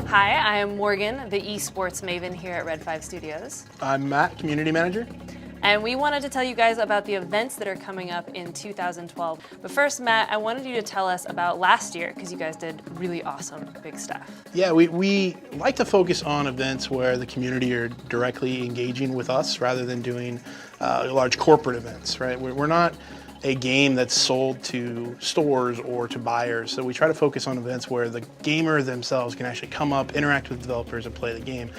Hi, I am Morgan, the esports maven here at Red 5 Studios. I'm Matt, community manager. And we wanted to tell you guys about the events that are coming up in 2012. But first, Matt, I wanted you to tell us about last year, because you guys did really awesome big stuff. Yeah, we like to focus on events where the community are directly engaging with us rather than doing large corporate events, right? We're not a game that's sold to stores or to buyers, so we try to focus on events where the gamer themselves can actually come up, interact with developers, and play the game.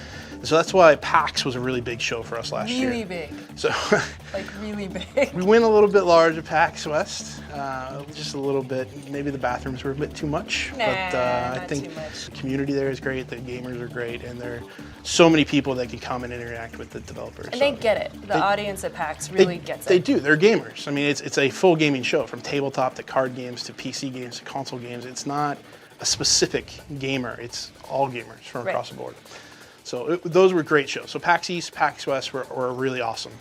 So that's why PAX was a really big show for us last year. Really big. So like really big. We went a little bit large at PAX West, just a little bit. Maybe the bathrooms were a bit too much, Nah, but I think the community there is great. The gamers are great, and there are so many people that can come and interact with the developers. And they get it. The audience at PAX really gets it. They do. They're gamers. I mean, it's a full gaming show, from tabletop to card games to PC games to console games. It's not a specific gamer. It's all gamers from across the board. So those were great shows. So PAX East, PAX West were really awesome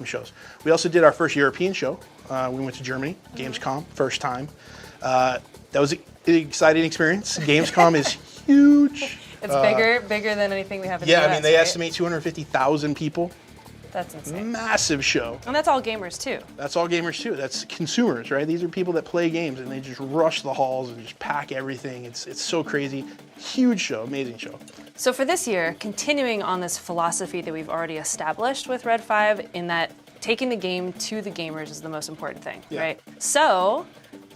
shows. We also did our first European show. We went to Germany, Gamescom, first time. That was an exciting experience. Gamescom is huge. It's bigger than anything we have in the US, I mean, they estimate 250,000 people. That's insane. Massive show. And that's all gamers too. That's all gamers too. That's consumers, right? These are people that play games and they just rush the halls and just pack everything. It's so crazy. Huge show, amazing show. So for this year, continuing on this philosophy that we've already established with Red 5, in that taking the game to the gamers is the most important thing, right? So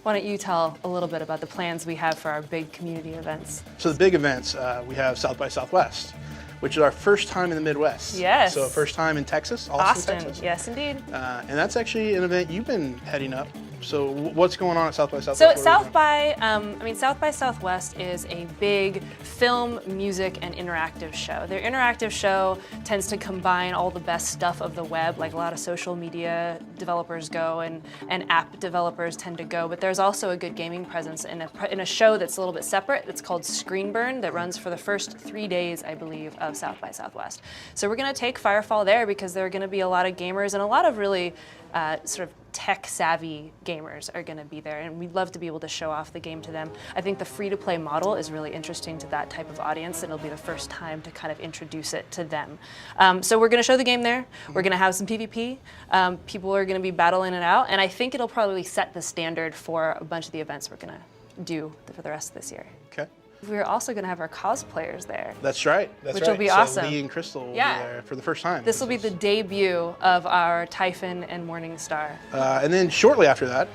why don't you tell a little bit about the plans we have for our big community events? So the big events, we have South by Southwest, which is our first time in the Midwest. Yes. So first time in Texas, Austin, Texas. Yes, indeed. And that's actually an event you've been heading up. So what's going on at South by Southwest? So South by Southwest is a big film, music, and interactive show. Their interactive show tends to combine all the best stuff of the web, like a lot of social media developers go and app developers tend to go, but there's also a good gaming presence in a show that's a little bit separate. It's called Screen Burn, that runs for the first 3 days, I believe, of South by Southwest. So we're gonna take Firefall there because there are gonna be a lot of gamers and a lot of really sort of tech-savvy gamers are going to be there, and we'd love to be able to show off the game to them. I think the free-to-play model is really interesting to that type of audience, and it'll be the first time to kind of introduce it to them. So we're going to show the game there. We're going to have some PvP. People are going to be battling it out, and I think it'll probably set the standard for a bunch of the events we're going to do for the rest of this year. Okay. We're also going to have our cosplayers there. That's right. Which will be awesome. So Lee and Crystal will be there for the first time. This will be the debut of our Typhon and Morningstar. And then shortly after that,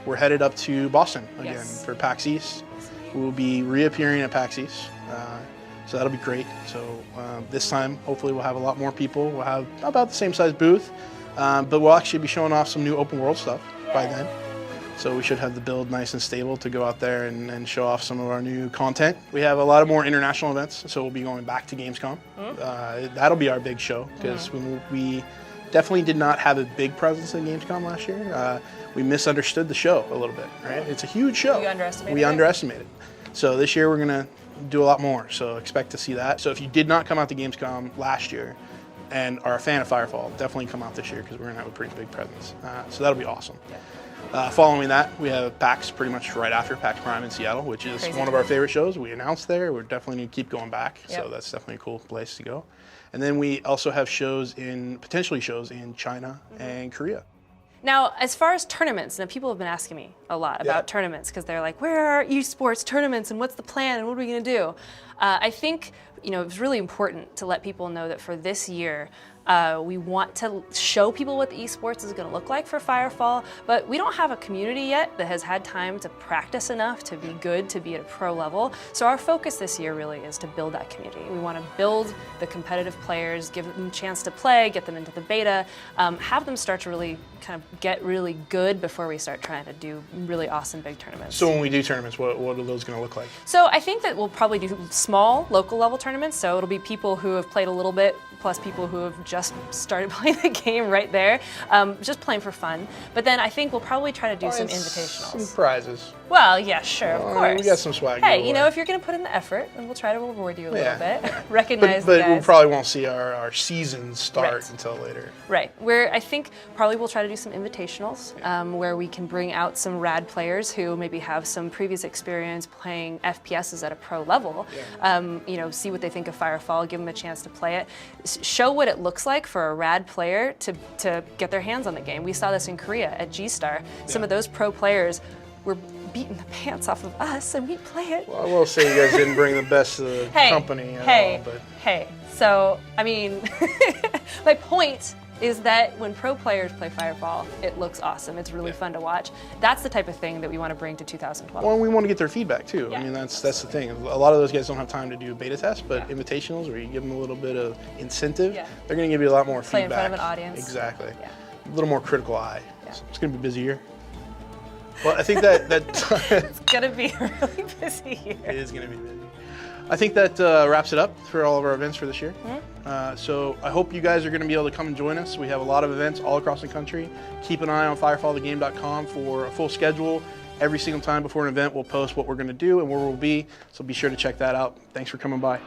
we're headed up to Boston again for PAX East. We'll be reappearing at PAX East. So that'll be great. So this time, hopefully we'll have a lot more people. We'll have about the same size booth, but we'll actually be showing off some new open world stuff by then. So we should have the build nice and stable to go out there and show off some of our new content. We have a lot of more international events, so we'll be going back to Gamescom. That'll be our big show, because we definitely did not have a big presence at Gamescom last year. We misunderstood the show a little bit, right? It's a huge show. We underestimated. So this year we're gonna do a lot more, so expect to see that. So if you did not come out to Gamescom last year and are a fan of Firefall, definitely come out this year, because we're gonna have a pretty big presence. So that'll be awesome. Following that, we have PAX pretty much right after, PAX Prime in Seattle, which is one of our favorite shows. We announced there. We're definitely need to keep going back, so that's definitely a cool place to go. And then we also have potentially shows in China and Korea. Now, as far as tournaments, now people have been asking me a lot about tournaments, because they're like, where are esports tournaments and what's the plan and what are we going to do? I think it's really important to let people know that for this year, we want to show people what the esports is going to look like for Firefall, but we don't have a community yet that has had time to practice enough to be good, to be at a pro level. So our focus this year really is to build that community. We want to build the competitive players, give them a chance to play, get them into the beta, have them start to really kind of get really good before we start trying to do really awesome big tournaments. So when we do tournaments, what are those going to look like? So I think that we'll probably do small local level tournaments. So it'll be people who have played a little bit, plus people who have just started playing the game right there, just playing for fun. But then I think we'll probably try to do some invitationals. Some prizes. Well, yeah, sure, of course. We got some swag. Hey, you know, if you're going to put in the effort, then we'll try to reward you a little bit. Yeah. Recognize but the guys. we probably won't see our season start until later. Right. Where I think probably we'll try to do some invitationals where we can bring out some rad players who maybe have some previous experience playing FPSs at a pro level. You know, see what they think of Firefall, give them a chance to play it, show what it looks like for a rad player to get their hands on the game. We saw this in Korea at G-Star. Some of those pro players were beating the pants off of us, and we play it. Well, I will say you guys didn't bring the best of the company at all. But Hey, so, I mean, my point is that when pro players play Firefall, it looks awesome. It's really fun to watch. That's the type of thing that we want to bring to 2012. Well, we want to get their feedback too. Yeah. I mean, that's the thing. A lot of those guys don't have time to do beta tests, but invitationals where you give them a little bit of incentive, they're going to give you a lot more Play feedback. in front of an audience. Exactly. Yeah. A little more critical eye. Yeah. It's going to be a busy year. Well, I think that it's going to be a really busy year. It is going to be busy. I think that wraps it up for all of our events for this year. So I hope you guys are going to be able to come and join us. We have a lot of events all across the country. Keep an eye on firefallthegame.com for a full schedule. Every single time before an event, we'll post what we're going to do and where we'll be. So be sure to check that out. Thanks for coming by.